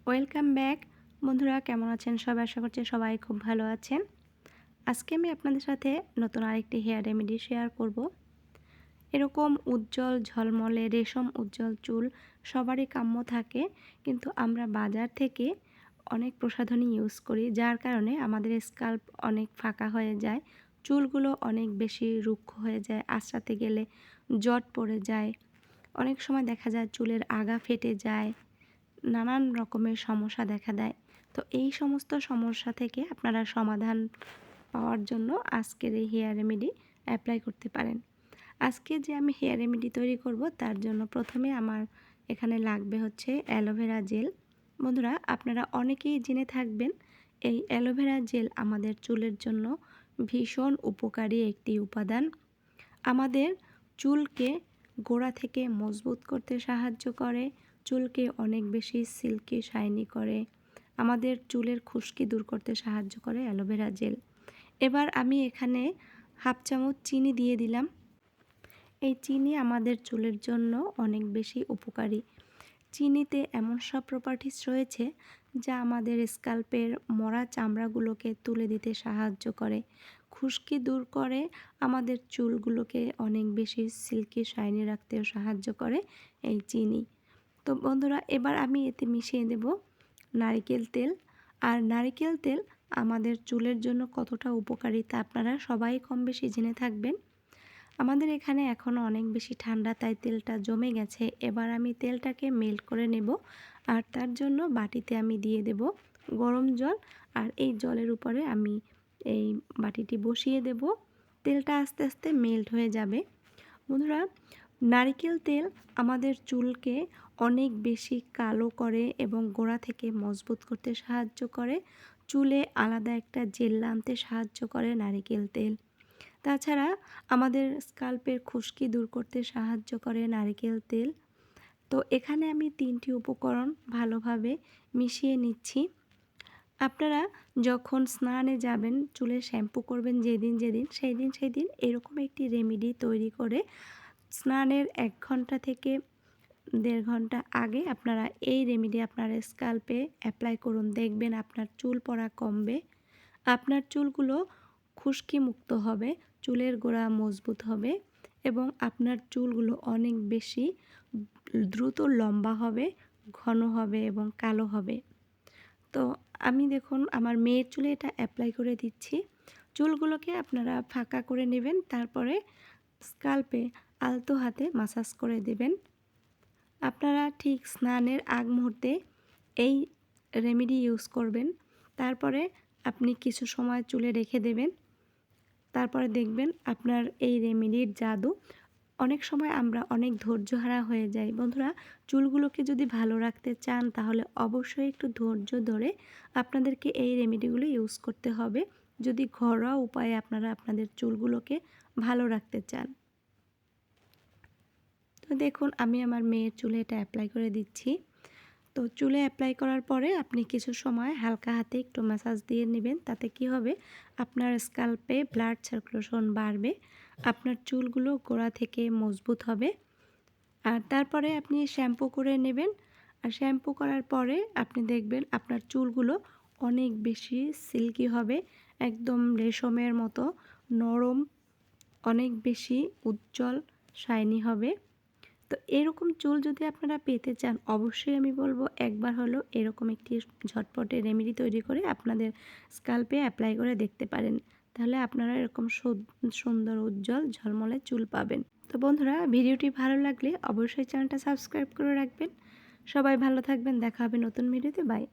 Welcome back. বন্ধুরা কেমন আছেন সবাই? আশা করছি সবাই খুব ভালো আছেন। আজকে আমি আপনাদের সাথে নতুন আরেকটি হেয়ার রেমেডি শেয়ার করব। এরকম উজ্জ্বল ঝলমলে রেশম উজ্জ্বল চুল সবারই কাম্য থাকে, কিন্তু আমরা বাজার থেকে অনেক প্রসাধনী ইউজ করি, যার কারণে আমাদের স্কাল্প অনেক ফাঁকা হয়ে যায়, চুলগুলো অনেক বেশি রুক্ষ হয়ে যায়, আঁচড়াতে গেলে জট পড়ে যায়, অনেক সময় দেখা যায় চুলের আগা ফেটে যায়, নানান রকমের সমস্যা দেখা দেয়। তো এই সমস্ত সমস্যা থেকে আপনারা সমাধান পাওয়ার জন্য আজকের এই হেয়ার রেমেডি অ্যাপ্লাই করতে পারেন। আজকে যে আমি হেয়ার রেমেডি তৈরি করব তার জন্য প্রথমে আমার এখানে লাগবে হচ্ছে অ্যালোভেরা জেল। বন্ধুরা আপনারা অনেকেই জেনে থাকবেন এই অ্যালোভেরা জেল আমাদের চুলের জন্য ভীষণ উপকারী একটি উপাদান। আমাদের চুলকে গোড়া থেকে মজবুত করতে সাহায্য করে, চুলকে অনেক বেশি সিল্কি শাইনি করে, আমাদের চুলের খুশকি দূর করতে সাহায্য করে অ্যালোভেরা জেল। এবার আমি এখানে হাফ চামচ চিনি দিয়ে দিলাম। এই চিনি আমাদের চুলের জন্য অনেক বেশি উপকারী। চিনিতে এমন সব প্রপার্টিস রয়েছে যা আমাদের স্কাল্পের মরা চামড়াগুলোকে তুলে দিতে সাহায্য করে, খুশকি দূর করে, আমাদের চুলগুলোকে অনেক বেশি সিল্কি শাইনি রাখতেও সাহায্য করে এই চিনি। তো বন্ধুরা এবার আমি এতে মিশিয়ে দেব নারিকেল তেল। আর নারিকেল তেল আমাদের চুলের জন্য কতটা উপকারী তা আপনারা সবাই কম বেশি জেনে থাকবেন। আমাদের এখানে এখনও অনেক বেশি ঠান্ডা, তাই তেলটা জমে গেছে। এবার আমি তেলটাকে মেল্ট করে নেব, আর তার জন্য বাটিতে আমি দিয়ে দেব গরম জল, আর এই জলের উপরে আমি এই বাটিটি বসিয়ে দেব। তেলটা আস্তে আস্তে মেল্ট হয়ে যাবে। বন্ধুরা নারিকেল তেল আমাদের চুলকে অনেক বেশি কালো করে এবং গোড়া থেকে মজবুত করতে সাহায্য করে, চুলে আলাদা একটা জেল আনতে সাহায্য করে নারিকেল তেল। তাছাড়া আমাদের স্কাল্পের খুশকি দূর করতে সাহায্য করে নারিকেল তেল। তো এখানে আমি 3টি উপকরণ ভালোভাবে মিশিয়ে নিচ্ছি। আপনারা যখন স্নানে যাবেন, চুলে শ্যাম্পু করবেন যেদিন সেই দিন এরকম একটি রেমেডি তৈরি করে স্নানের 1 ঘন্টা থেকে 1.5 ঘন্টা আগে আপনারা এই রেমেডি আপনার স্কাল্পে অ্যাপ্লাই করুন। দেখবেন আপনার চুল পড়া কমবে, আপনার চুলগুলো খুশকি মুক্ত হবে, চুলের গোড়া মজবুত হবে এবং আপনার চুলগুলো অনেক বেশি দ্রুত লম্বা হবে, ঘন হবে এবং কালো হবে। তো আমি দেখুন আমার মেয়ের চুলে এটা অ্যাপ্লাই করে দিচ্ছি। চুলগুলোকে আপনারা ফাঁকা করে নেবেন, তারপরে স্কাল্পে আলতো হাতে মাসাজ করে দেবেন। আপনারা ঠিক স্নানের আগ মুহূর্তে এই রেমেডি ইউজ করবেন। তারপরে আপনি কিছু সময় চুলে রেখে দেবেন। তারপরে দেখবেন আপনার এই রেমেডির জাদু। অনেক সময় আমরা অনেক ধৈর্যহারা হয়ে যাই। বন্ধুরা চুলগুলোকে যদি ভালো রাখতে চান তাহলে অবশ্যই একটু ধৈর্য ধরে আপনাদেরকে এই রেমেডিগুলো ইউজ করতে হবে, যদি ঘরোয়া উপায়ে আপনারা আপনাদের চুলগুলোকে ভালো রাখতে চান। তো দেখুন আমি আমার মেয়ের চুলে এটা অ্যাপ্লাই করে দিচ্ছি। তো চুলে অ্যাপ্লাই করার পরে আপনি কিছু সময় হালকা হাতে একটু ম্যাসাজ দিয়ে নেবেন। তাতে কি হবে, আপনার স্কাল্পে ব্লাড সার্কুলেশন বাড়বে, আপনার চুলগুলো গোড়া থেকে মজবুত হবে। আর তারপরে আপনি শ্যাম্পু করে নেবেন। আর শ্যাম্পু করার পরে আপনি দেখবেন আপনার চুলগুলো অনেক বেশি সিল্কি হবে, একদম রেশমের মতো নরম, অনেক বেশি উজ্জ্বল শাইনি হবে। তো এরকম চুল যদি আপনারা পেতে চান, অবশ্যই আমি বলবো একবার হলেও এরকম একটি ঝটপটে রেমেডি তৈরি করে আপনাদের স্কাল্পে অ্যাপ্লাই করে দেখতে পারেন। তাহলে আপনারা এরকম সুন্দর উজ্জ্বল ঝলমলে চুল পাবেন। তো বন্ধুরা ভিডিওটি ভালো লাগলে অবশ্যই চ্যানেলটা সাবস্ক্রাইব করে রাখবেন। সবাই ভালো থাকবেন, দেখা হবে নতুন ভিডিওতে। বাই।